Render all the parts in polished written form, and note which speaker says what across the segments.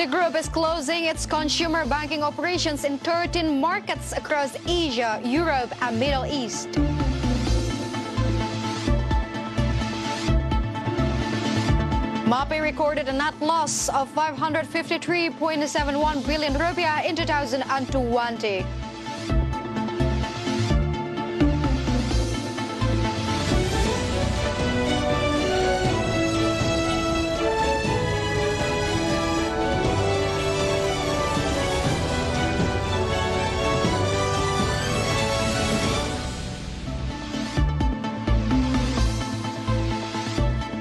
Speaker 1: Citigroup is closing its consumer banking operations in 13 markets across Asia, Europe, and Middle East. MAPE recorded a net loss of 553.71 billion rupiah in 2020.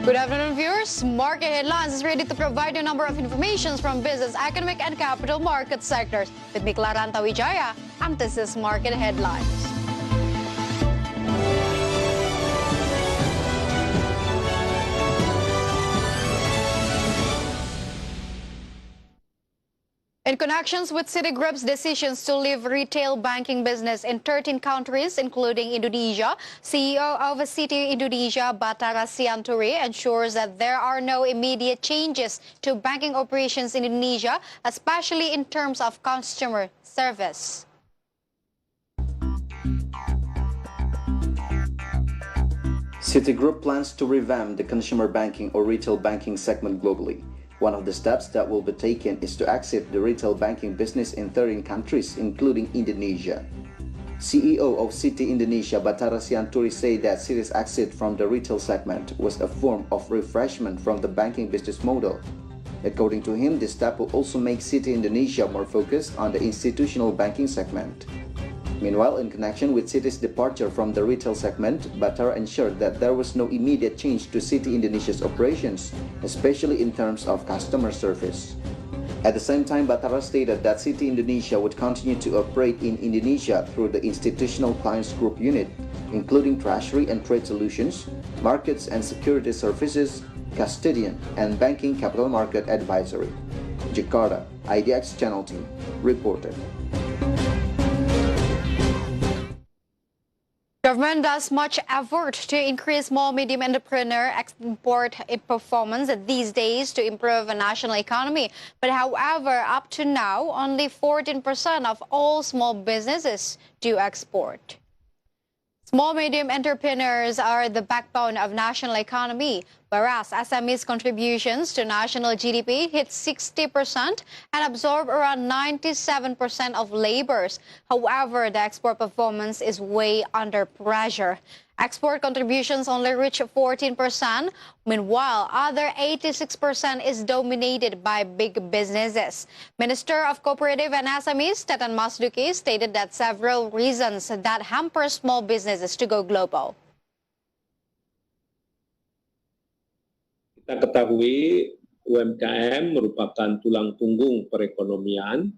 Speaker 1: Good afternoon, viewers. Market Headlines is ready to provide you a number of informations from business, economic, and capital market sectors. With me, Claranta Wijaya, and this is Market Headlines. In connections with Citigroup's decisions to leave retail banking business in 13 countries, including Indonesia, CEO of Citi Indonesia, Battara Sianturi, ensures that there are no immediate changes to banking operations in Indonesia, especially in terms of customer service.
Speaker 2: Citigroup plans to revamp the consumer banking or retail banking segment globally. One of the steps that will be taken is to exit the retail banking business in 13 countries, including Indonesia. CEO of Citi Indonesia, Battara Sianturi, said that Citi's exit from the retail segment was a form of refreshment from the banking business model. According to him, this step will also make Citi Indonesia more focused on the institutional banking segment. Meanwhile, in connection with Citi's departure from the retail segment, Battara ensured that there was no immediate change to Citi Indonesia's operations, especially in terms of customer service. At the same time, Battara stated that Citi Indonesia would continue to operate in Indonesia through the Institutional Clients Group unit, including Treasury and Trade Solutions, Markets and Security Services, Custodian, and Banking Capital Market Advisory. Jakarta, IDX Channel team, reported.
Speaker 1: Government does much effort to increase small-medium entrepreneur export performance these days to improve the national economy. But however, up to now, only 14% of all small businesses do export. Small-medium entrepreneurs are the backbone of national economy, whereas SMEs' contributions to national GDP hit 60% and absorb around 97% of labors. However, the export performance is way under pressure. Export contributions only reach 14%, meanwhile, other 86% is dominated by big businesses. Minister of Cooperative and SMEs, Teten Masduki, stated that several reasons that hamper small businesses to go global.
Speaker 3: Kita ketahui UMKM merupakan tulang punggung perekonomian.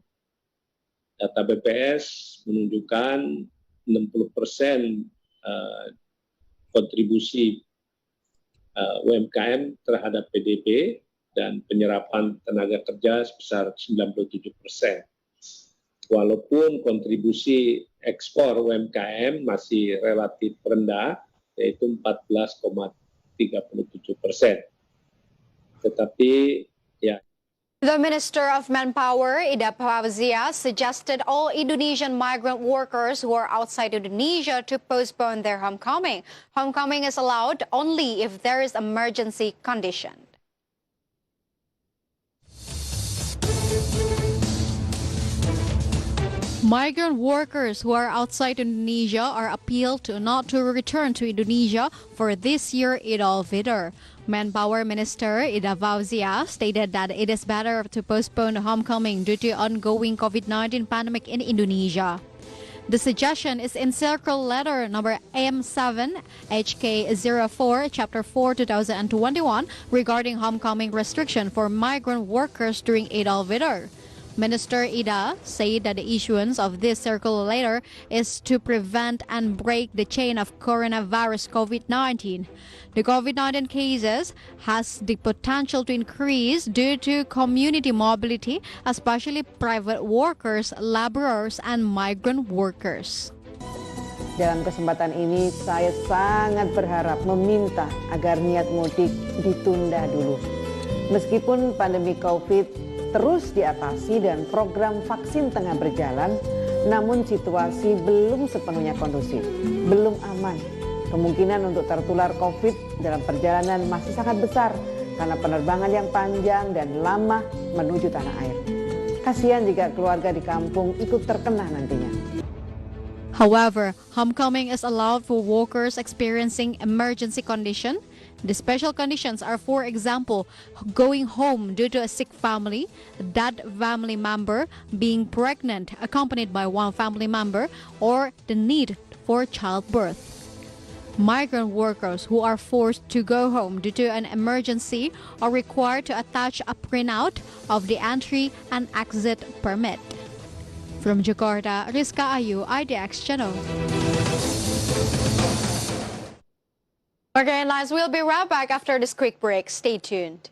Speaker 3: Data BPS menunjukkan 60% kontribusi UMKM terhadap PDB dan penyerapan tenaga kerja sebesar 97%. Walaupun kontribusi ekspor UMKM masih relatif rendah, yaitu 14,37%. Tetapi ya.
Speaker 1: The Minister of Manpower, Ida Fauzia, suggested all Indonesian migrant workers who are outside Indonesia to postpone their homecoming. Homecoming is allowed only if there is emergency condition. Migrant workers who are outside Indonesia are appealed to not to return to Indonesia for this year Eid al-Fitr. Manpower Minister Ida Fauzia stated that it is better to postpone homecoming due to ongoing COVID-19 pandemic in Indonesia. The suggestion is in Circle Letter number AM7 HK04 Chapter 4 2021 regarding homecoming restriction for migrant workers during Eid al-Fitr. Minister Ida said that the issuance of this circular letter is to prevent and break the chain of coronavirus COVID-19. The COVID-19 cases has the potential to increase due to community mobility, especially private workers, laborers, and migrant workers.
Speaker 4: Dalam kesempatan ini, saya sangat berharap meminta agar niat mudik ditunda dulu. Meskipun pandemi COVID terus diatasi dan program vaksin tengah berjalan, namun situasi belum sepenuhnya kondusif, belum aman. Kemungkinan untuk tertular COVID dalam perjalanan masih sangat besar karena penerbangan yang panjang dan lama menuju tanah air. Kasihan jika keluarga di kampung ikut terkena nantinya.
Speaker 1: However, homecoming is allowed for workers experiencing emergency condition. The special conditions are, for example, going home due to a sick family, that family member being pregnant accompanied by one family member, or the need for childbirth. Migrant workers who are forced to go home due to an emergency are required to attach a printout of the entry and exit permit. From Jakarta, Rizka Ayu, IDX Channel. Okay, guys, we'll be right back after this quick break. Stay tuned.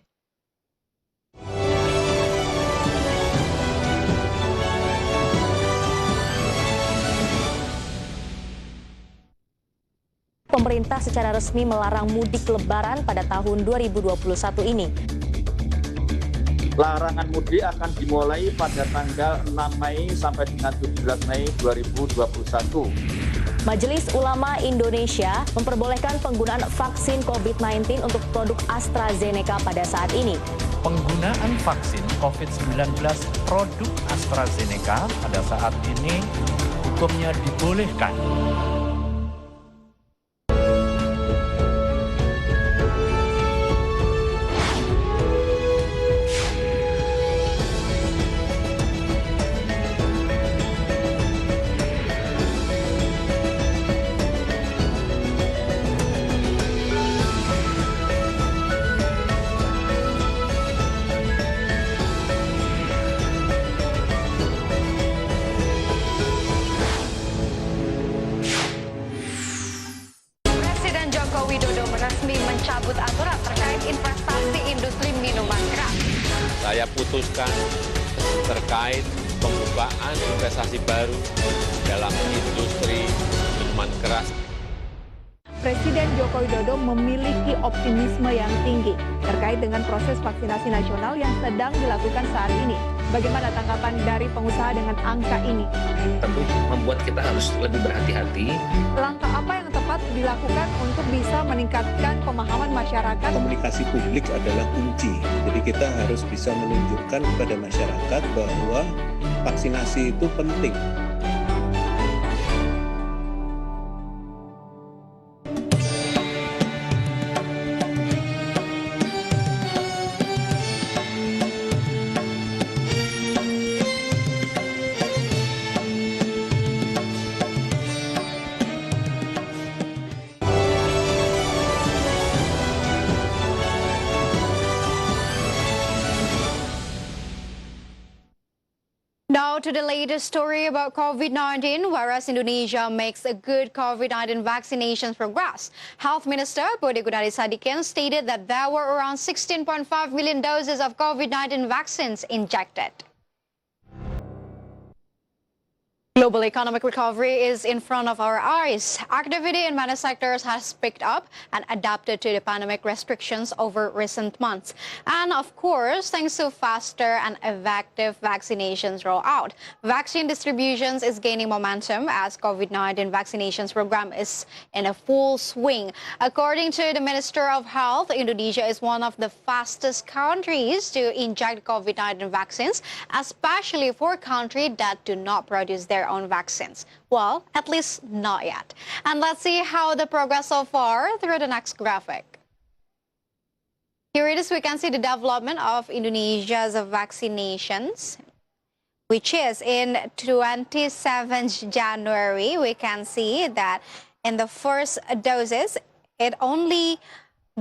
Speaker 5: Pemerintah secara resmi melarang mudik lebaran pada tahun 2021 ini.
Speaker 6: Larangan mudik akan dimulai pada tanggal 6 Mei sampai dengan 17 Mei 2021.
Speaker 5: Majelis Ulama Indonesia memperbolehkan penggunaan vaksin COVID-19 untuk produk AstraZeneca pada saat ini.
Speaker 7: Penggunaan vaksin COVID-19 produk AstraZeneca pada saat ini hukumnya dibolehkan.
Speaker 1: mencabut aturan terkait investasi industri minuman keras.
Speaker 8: Saya putuskan terkait pembukaan investasi baru dalam industri minuman keras.
Speaker 9: Presiden Joko Widodo memiliki optimisme yang tinggi terkait dengan proses vaksinasi nasional yang sedang dilakukan saat ini. Bagaimana tanggapan dari pengusaha dengan angka ini?
Speaker 10: Tentu membuat kita harus lebih berhati-hati.
Speaker 9: Langkah apa yang tepat dilakukan untuk bisa meningkatkan pemahaman masyarakat?
Speaker 11: Komunikasi publik adalah kunci. Jadi kita harus bisa menunjukkan kepada masyarakat bahwa vaksinasi itu penting.
Speaker 1: Now to the latest story about COVID-19, whereas Indonesia makes a good COVID-19 vaccination progress. Health Minister Budi Gunadi Sadikin stated that there were around 16.5 million doses of COVID-19 vaccines injected. Global economic recovery is in front of our eyes. Activity in many sectors has picked up and adapted to the pandemic restrictions over recent months. And of course, thanks to faster and effective vaccinations rollout, vaccine distributions is gaining momentum as COVID-19 vaccinations program is in a full swing. According to the Minister of Health, Indonesia is one of the fastest countries to inject COVID-19 vaccines, especially for countries that do not produce their own vaccines. Well, at least not yet. And let's see how the progress so far through the next graphic. Here it is, we can see the development of Indonesia's vaccinations, which is in 27th January. We can see that in the first doses, it only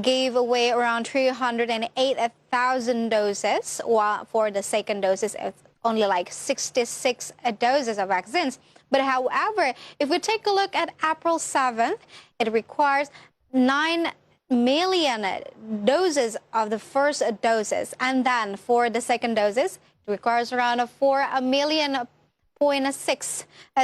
Speaker 1: gave away around 308,000 doses, while for the second doses, it's only like 66 doses of vaccines. But however, if we take a look at April 7th, it requires 9 million doses of the first doses. And then for the second doses, it requires around 4.6 million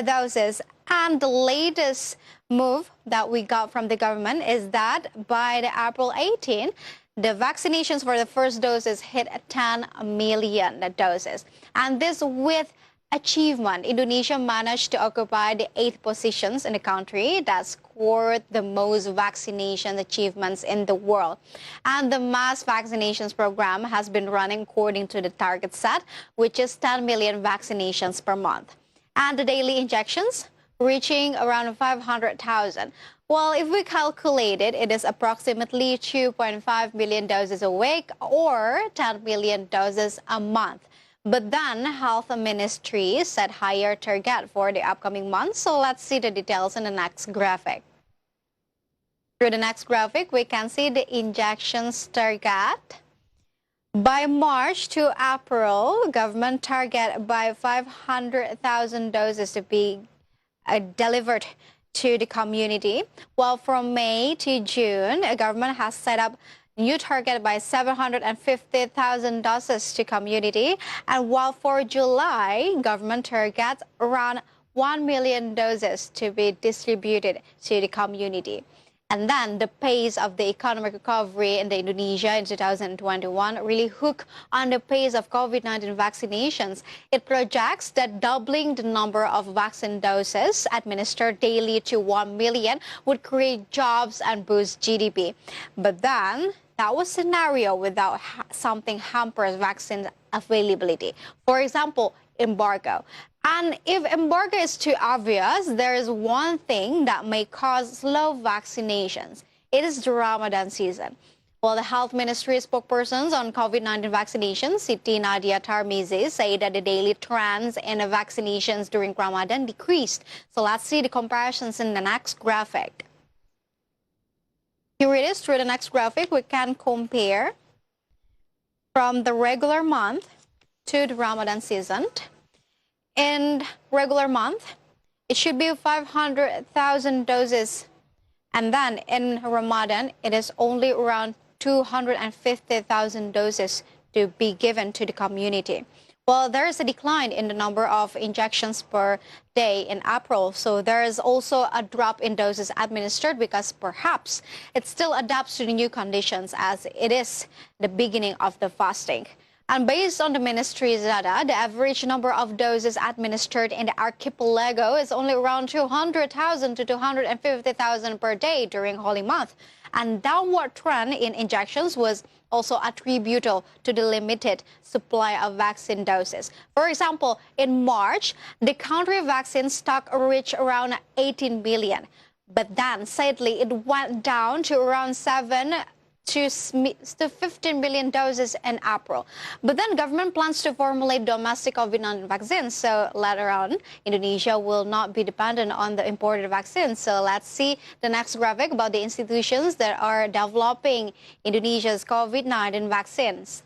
Speaker 1: doses. And the latest move that we got from the government is that by the April 18th, the vaccinations for the first doses hit 10 million doses. And this with achievement, Indonesia managed to occupy the 8th positions in the country that scored the most vaccination achievements in the world. And the mass vaccinations program has been running according to the target set, which is 10 million vaccinations per month. And the daily injections reaching around 500,000. Well, if we calculate it, it is approximately 2.5 million doses a week or 10 million doses a month. But then Health Ministry set higher target for the upcoming months. So let's see the details in the next graphic. Through the next graphic, we can see the injections target. By March to April, government target by 500,000 doses to be delivered to the community. While from May to June, the government has set up new target by 750,000 doses to community. And while for July, government targets around 1 million doses to be distributed to the community. And then the pace of the economic recovery in Indonesia in 2021 really hooked on the pace of COVID-19 vaccinations. It projects that doubling the number of vaccine doses administered daily to 1 million would create jobs and boost GDP. But then that was a scenario without something hampers vaccine availability. For example, embargo. And if embargo is too obvious, there is one thing that may cause slow vaccinations. It is the Ramadan season. Well, the Health Ministry spokespersons on COVID-19 vaccinations, Siti Nadia Tarmizi, say that the daily trends in vaccinations during Ramadan decreased. So let's see the comparisons in the next graphic. Here it is. Through the next graphic, we can compare from the regular month to the Ramadan season. In regular month, it should be 500,000 doses. And then in Ramadan, it is only around 250,000 doses to be given to the community. Well, there is a decline in the number of injections per day in April. So there is also a drop in doses administered because perhaps it still adapts to the new conditions as it is the beginning of the fasting. And based on the ministry's data, the average number of doses administered in the archipelago is only around 200,000 to 250,000 per day during Holy Month. And downward trend in injections was also attributable to the limited supply of vaccine doses. For example, in March, the country vaccine stock reached around 18 million. But then, sadly, it went down to around 7 to 15 million doses in April. But then government plans to formulate domestic COVID-19 vaccines. So later on, Indonesia will not be dependent on the imported vaccines. So let's see the next graphic about the institutions that are developing Indonesia's COVID-19 vaccines.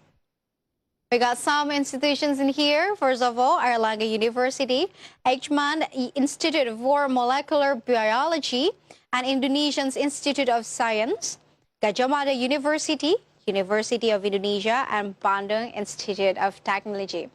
Speaker 1: We got some institutions in here. First of all, Airlangga University, Eichmann Institute for Molecular Biology, and Indonesian's Institute of Science, Gajah Mada University, University of Indonesia, and Bandung Institute of Technology.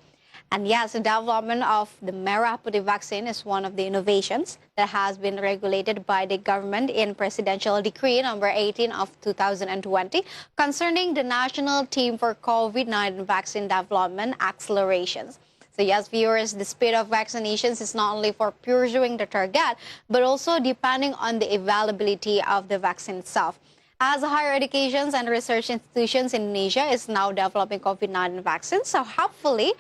Speaker 1: And yes, the development of the Merah Putih vaccine is one of the innovations that has been regulated by the government in Presidential Decree number 18 of 2020 concerning the National Team for COVID-19 Vaccine Development Accelerations. So yes, viewers, the speed of vaccinations is not only for pursuing the target, but also depending on the availability of the vaccine itself. As higher education and research institutions in Indonesia is now developing COVID-19 vaccines, so hopefully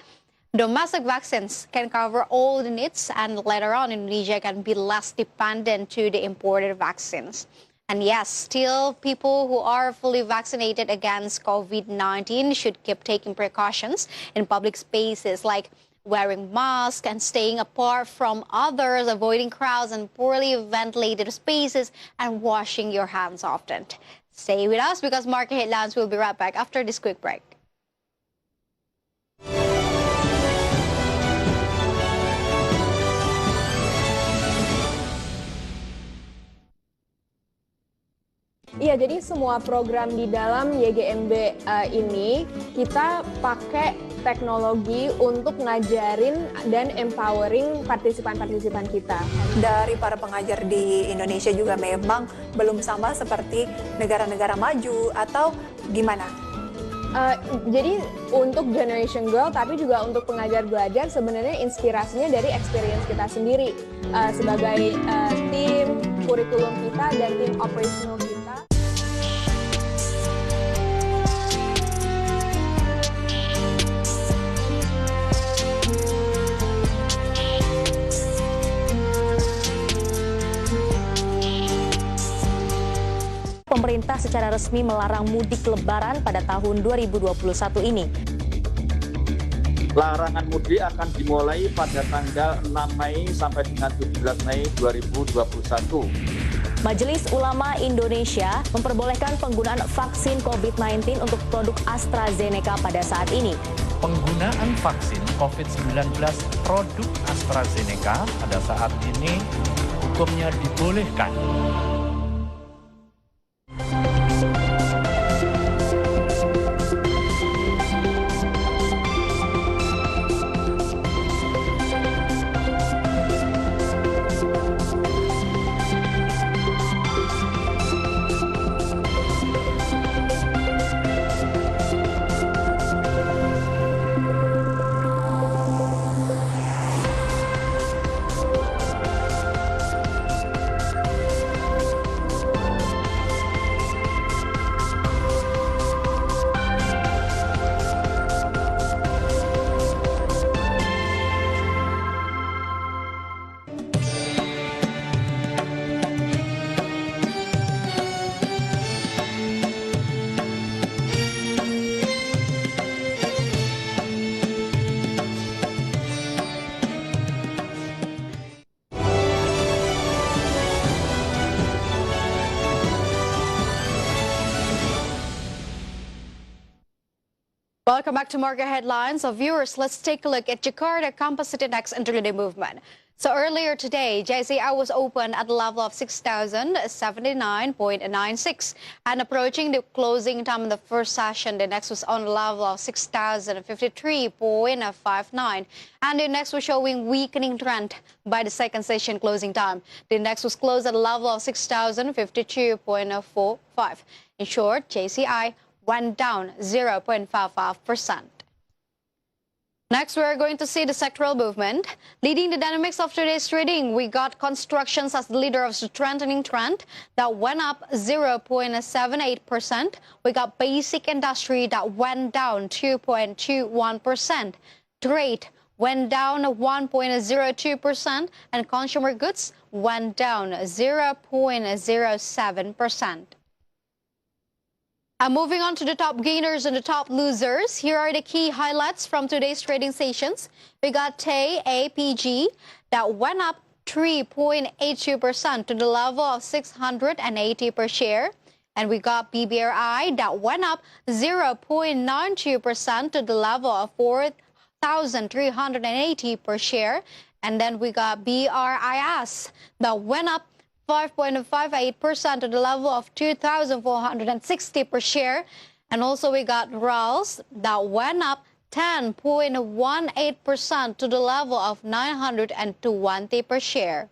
Speaker 1: domestic vaccines can cover all the needs, and later on Indonesia can be less dependent to the imported vaccines. And yes, still people who are fully vaccinated against COVID-19 should keep taking precautions in public spaces like wearing masks and staying apart from others, avoiding crowds and poorly ventilated spaces, and washing your hands often. Stay with us because market headlines will be right back after this quick break.
Speaker 12: Iya, jadi semua program di dalam YGMB ini kita pakai teknologi untuk ngajarin dan empowering partisipan-partisipan kita.
Speaker 9: Dari para pengajar di Indonesia juga memang belum sama seperti negara-negara maju atau gimana?
Speaker 12: Jadi untuk Generation Girl tapi juga untuk pengajar belajar sebenarnya inspirasinya dari experience kita sendiri sebagai tim kurikulum kita dan tim operational kita.
Speaker 5: Pemerintah secara resmi melarang mudik lebaran pada tahun 2021 ini.
Speaker 6: Larangan mudik akan dimulai pada tanggal 6 Mei sampai dengan 17 Mei 2021.
Speaker 5: Majelis Ulama Indonesia memperbolehkan penggunaan vaksin COVID-19 untuk produk AstraZeneca pada saat ini.
Speaker 7: Penggunaan vaksin COVID-19 produk AstraZeneca pada saat ini hukumnya dibolehkan.
Speaker 1: Welcome back to Market Headlines. So viewers, let's take a look at Jakarta Composite Index intraday movement. So earlier today, JCI was open at the level of 6,079.96 and approaching the closing time in the first session, the index was on the level of 6,053.59 and the index was showing weakening trend by the second session closing time. The index was closed at a level of 6,052.45. In short, JCI went down 0.55%. Next, we're going to see the sectoral movement. Leading the dynamics of today's trading, we got constructions as the leader of the strengthening trend that went up 0.78%. We got basic industry that went down 2.21%. Trade went down 1.02%, and consumer goods went down 0.07%. And moving on to the top gainers and the top losers, here are the key highlights from today's trading sessions. We got TAY APG that went up 3.82% to the level of 680 per share. And we got BBRI that went up 0.92% to the level of 4,380 per share. And then we got BRIS that went up 5.58% to the level of 2,460 per share. And also we got RALs that went up 10.18% to the level of 920 per share.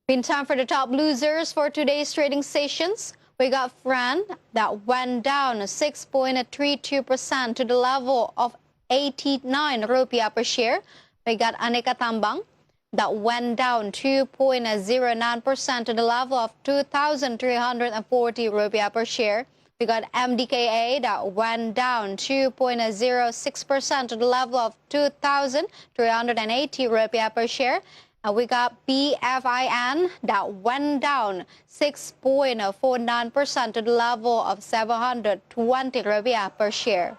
Speaker 1: Meantime, for the top losers for today's trading sessions, we got FRAN that went down 6.32% to the level of 89 rupiah per share. We got Aneka Tambang that went down 2.09% to the level of 2,340 rupiah per share. We got MDKA that went down 2.06% to the level of 2,380 rupiah per share. And we got BFIN that went down 6.49% to the level of 720 rupiah per share.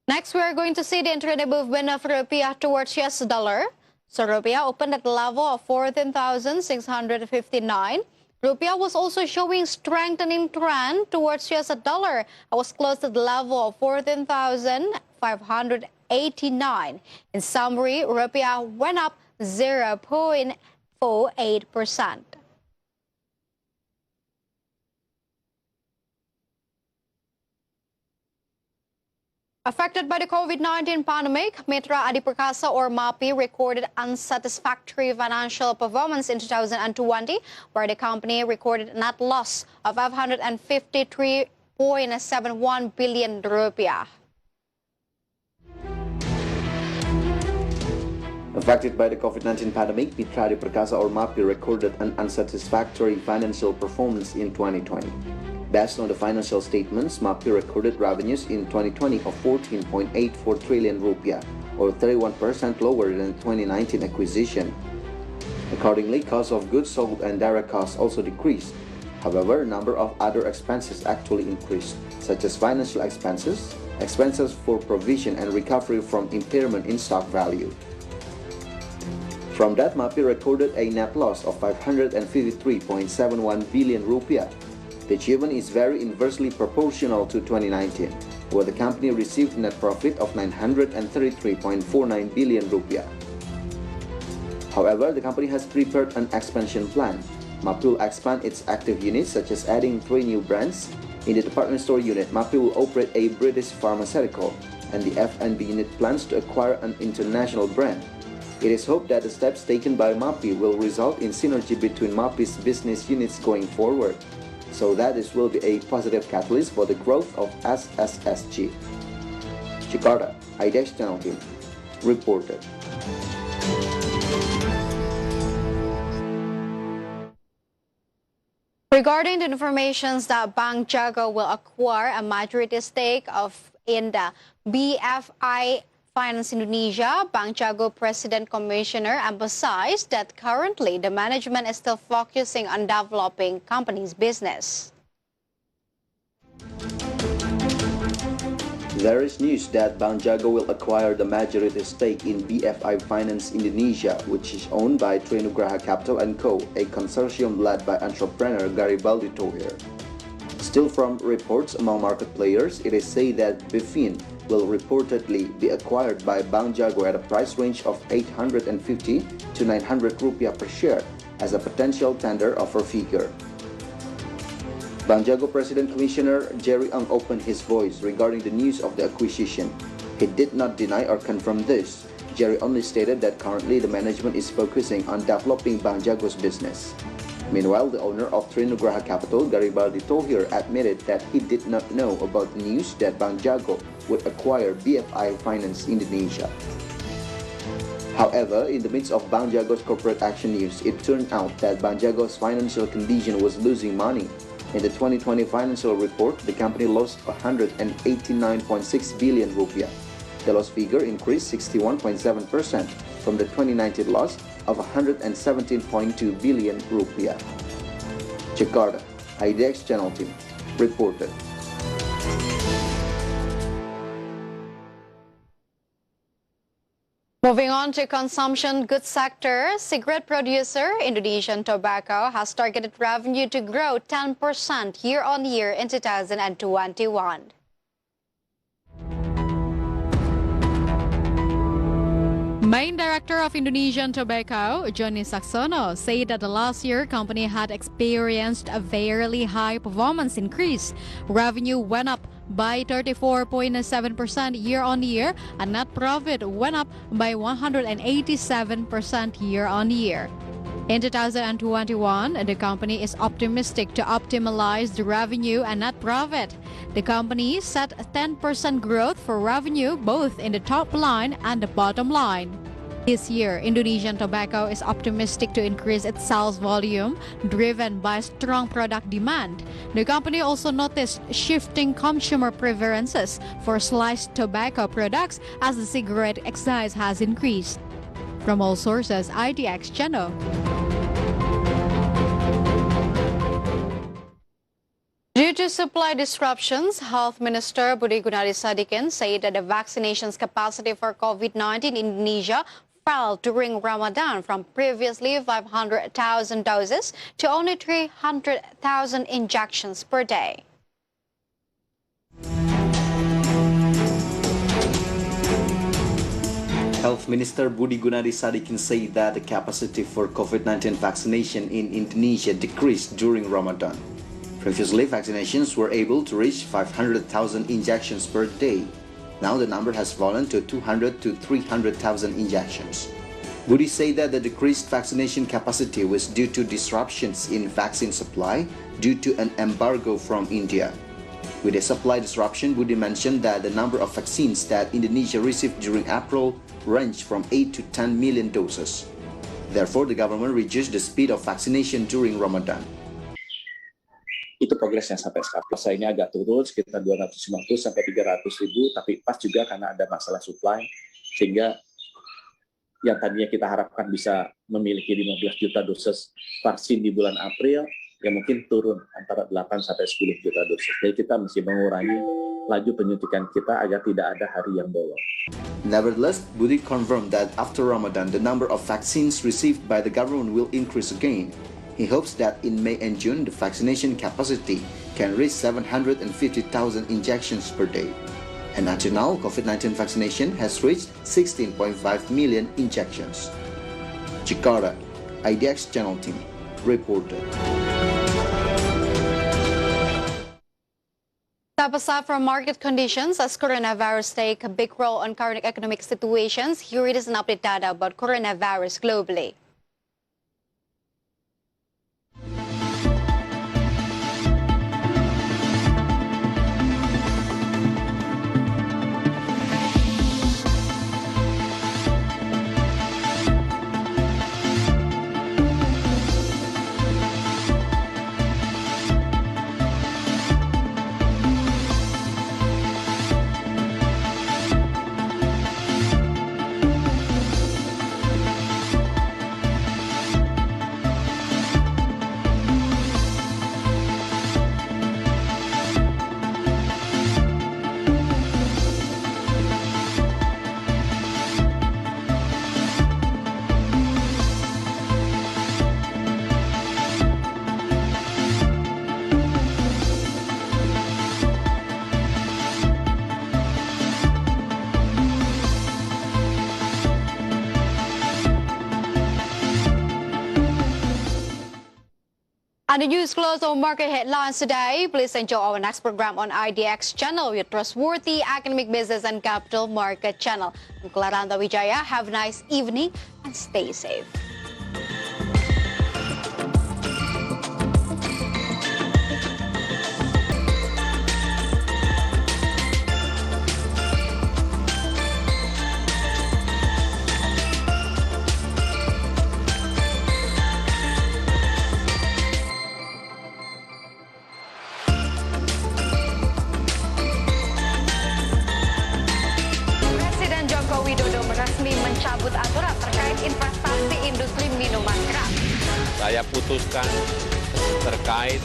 Speaker 1: Next, we are going to see the intraday movement of rupiah towards US dollar. So rupiah opened at the level of 14,659. Rupiah was also showing strengthening trend towards US dollar. It was close at the level of 14,589. In summary, rupiah went up 0.48%. Affected by the COVID-19 pandemic, Mitra Adi Perkasa or MAPI recorded unsatisfactory financial performance in 2020, where the company recorded a net loss of 553.71 billion rupiah.
Speaker 2: Affected by the COVID-19 pandemic, Mitra Adi Perkasa or MAPI recorded an unsatisfactory financial performance in 2020. Based on the financial statements, MAPI recorded revenues in 2020 of 14.84 trillion rupiah, or 31% lower than 2019 acquisition. Accordingly, cost of goods sold and direct costs also decreased. However, a number of other expenses actually increased, such as financial expenses, expenses for provision and recovery from impairment in stock value. From that, MAPI recorded a net loss of 553.71 billion rupiah. The achievement is very inversely proportional to 2019, where the company received net profit of 933.49 billion rupiah. However, the company has prepared an expansion plan. MAPI will expand its active units, such as adding 3 new brands. In the department store unit, MAPI will operate a British pharmaceutical, and the F&B unit plans to acquire an international brand. It is hoped that the steps taken by MAPI will result in synergy between MAPI's business units going forward, so that this will be a positive catalyst for the growth of SSSG. Jakarta, IDX Channel team, reported.
Speaker 1: Regarding the information that Bank Jago will acquire a majority stake in the BFI Finance Indonesia, Bank Jago President Commissioner emphasized that currently the management is still focusing on developing company's business.
Speaker 2: There is news that Bank Jago will acquire the majority stake in BFI Finance Indonesia, which is owned by Trinugraha Capital & Co., a consortium led by entrepreneur Garibaldi Thohir. Still from reports among market players, it is said that BFIN will reportedly be acquired by Bank Jago at a price range of 850 to 900 rupiah per share as a potential tender offer figure. Bank Jago President Commissioner Jerry Ang opened his voice regarding the news of the acquisition. He did not deny or confirm this. Jerry only stated that currently the management is focusing on developing Bank Jago's business. Meanwhile, the owner of Trinugraha Capital, Garibaldi Thohir, admitted that he did not know about the news that Bank Jago would acquire BFI Finance Indonesia. However, in the midst of Bank Jago's corporate action news, it turned out that Bank Jago's financial condition was losing money. In the 2020 financial report, the company lost 189.6 billion rupiah. The loss figure increased 61.7% from the 2019 loss of 117.2 billion rupiah. Jakarta, IDX Channel team, reported.
Speaker 1: Moving on to consumption goods sector, cigarette producer Indonesian Tobacco has targeted revenue to grow 10% year-on-year in 2021. Main Director of Indonesian Tobacco, Johnny Saksono, said that the last year company had experienced a very high performance increase. Revenue went up by 34.7% year-on-year, and net profit went up by 187% year-on-year. In 2021, the company is optimistic to optimize the revenue and net profit. The company set 10% growth for revenue both in the top line and the bottom line. This year, Indonesian Tobacco is optimistic to increase its sales volume, driven by strong product demand. The company also noticed shifting consumer preferences for sliced tobacco products as the cigarette excise has increased. From all sources, IDX Channel. Due to supply disruptions, Health Minister Budi Gunadi Sadikin said that the vaccinations capacity for COVID-19 in Indonesia fell during Ramadan from previously 500,000 doses to only 300,000 injections per day.
Speaker 2: Health Minister Budi Gunadi Sadikin said that the capacity for COVID-19 vaccination in Indonesia decreased during Ramadan. Previously, vaccinations were able to reach 500,000 injections per day. Now the number has fallen to 200 to 300,000 injections. Budi said that the decreased vaccination capacity was due to disruptions in vaccine supply due to an embargo from India. With a supply disruption, Budi mentioned that the number of vaccines that Indonesia received during April ranged from 8 to 10 million doses. Therefore, the government reduced the speed of vaccination during Ramadan.
Speaker 13: Itu progresnya sampai sekarang. Puasa ini agak turun sekitar 250 sampai 300 ribu, tapi pas juga karena ada masalah supply, sehingga yang tadinya kita harapkan bisa memiliki 15 juta dosis vaksin di bulan April, ya mungkin turun antara 8 sampai 10 juta dosis. Jadi kita mesti mengurangi laju penyuntikan kita agar tidak ada hari yang bolong.
Speaker 2: Nevertheless, Budi confirmed that after Ramadan, the number of vaccines received by the government will increase again. He hopes that in May and June, the vaccination capacity can reach 750,000 injections per day. And until now, COVID-19 vaccination has reached 16.5 million injections. Jakarta, IDX Channel team reported.
Speaker 1: Step aside from market conditions, as coronavirus take a big role on current economic situations, here it is an update data about coronavirus globally. And the news close on market headlines today. Please enjoy our next program on IDX Channel, Your Trustworthy Economic, Business and Capital Market Channel. I'm Claranta Wijaya. Have a nice evening and stay safe. Mencabut aturan terkait investasi industri minuman keras.
Speaker 8: Saya putuskan terkait